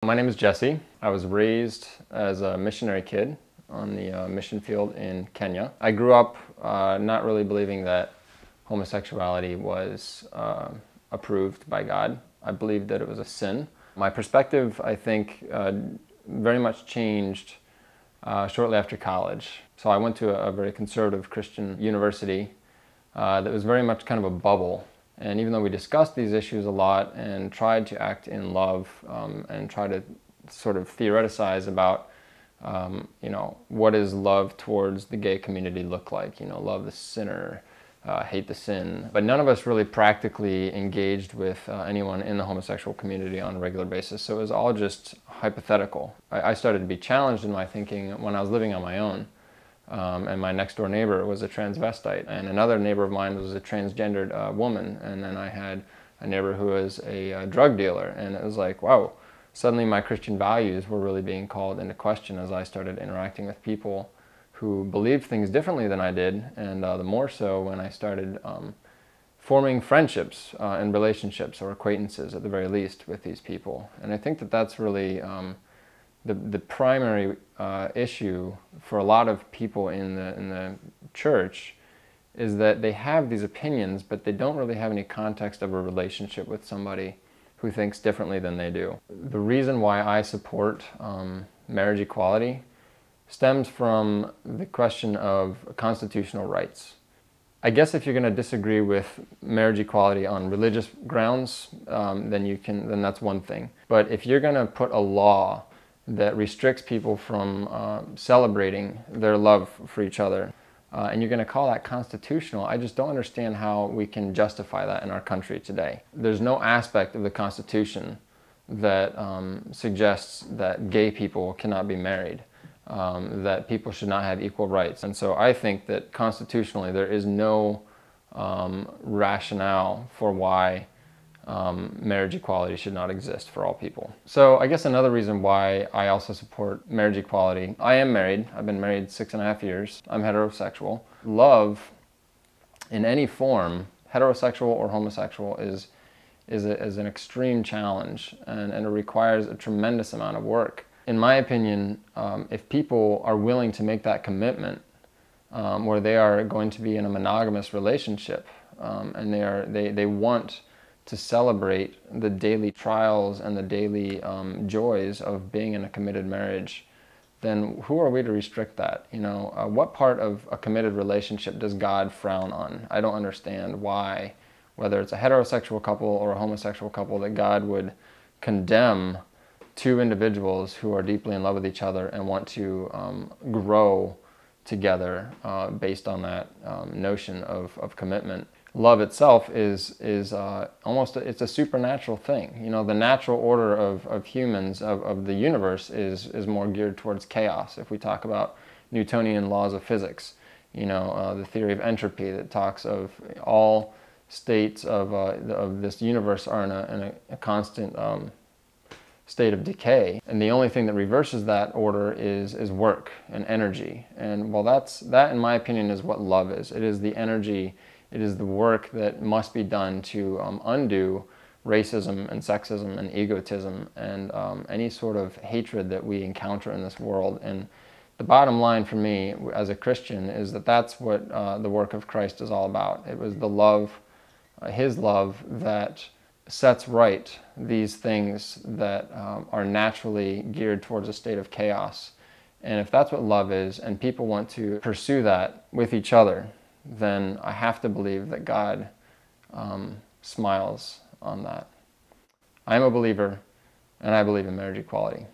My name is Jesse. I was raised as a missionary kid on the mission field in Kenya. I grew up not really believing that homosexuality was approved by God. I believed that it was a sin. My perspective, I think, very much changed shortly after college. So I went to a very conservative Christian university that was very much kind of a bubble. And even though we discussed these issues a lot and tried to act in love and try to sort of theoreticize about, what does love towards the gay community look like? Love the sinner, hate the sin. But none of us really practically engaged with anyone in the homosexual community on a regular basis. So it was all just hypothetical. I started to be challenged in my thinking when I was living on my own. And my next door neighbor was a transvestite, and another neighbor of mine was a transgendered woman, and then I had a neighbor who was a drug dealer, and it was like, wow, suddenly my Christian values were really being called into question as I started interacting with people who believed things differently than I did, and the more so when I started forming friendships and relationships or acquaintances at the very least with these people. And I think that that's really the primary issue for a lot of people in the church is that they have these opinions, but they don't really have any context of a relationship with somebody who thinks differently than they do. The reason why I support marriage equality stems from the question of constitutional rights. I guess if you're going to disagree with marriage equality on religious grounds, then that's one thing. But if you're going to put a law that restricts people from celebrating their love for each other, and you're going to call that constitutional, I just don't understand how we can justify that in our country today. There's no aspect of the Constitution that suggests that gay people cannot be married, that people should not have equal rights. And so I think that constitutionally there is no rationale for why marriage equality should not exist for all people. So I guess another reason why I also support marriage equality, I am married. I've been married 6.5 years. I'm heterosexual. Love in any form, heterosexual or homosexual, is an extreme challenge, and it requires a tremendous amount of work. In my opinion, if people are willing to make that commitment where they are going to be in a monogamous relationship and they want to celebrate the daily trials and the daily joys of being in a committed marriage, then who are we to restrict that? What part of a committed relationship does God frown on? I don't understand why, whether it's a heterosexual couple or a homosexual couple, that God would condemn two individuals who are deeply in love with each other and want to grow together based on that notion of commitment. Love itself is almost, it's a supernatural thing. The natural order of humans, of the universe, is more geared towards chaos. If we talk about Newtonian laws of physics, the theory of entropy that talks of all states of this universe are in a constant state of decay, and the only thing that reverses that order is work and energy. And well, that in my opinion is what love is. It is the energy. It is the work that must be done to undo racism and sexism and egotism and any sort of hatred that we encounter in this world. And the bottom line for me as a Christian is that that's what the work of Christ is all about. It was the love, His love, that sets right these things that are naturally geared towards a state of chaos. And if that's what love is, and people want to pursue that with each other, then I have to believe that God smiles on that. I am a believer, and I believe in marriage equality.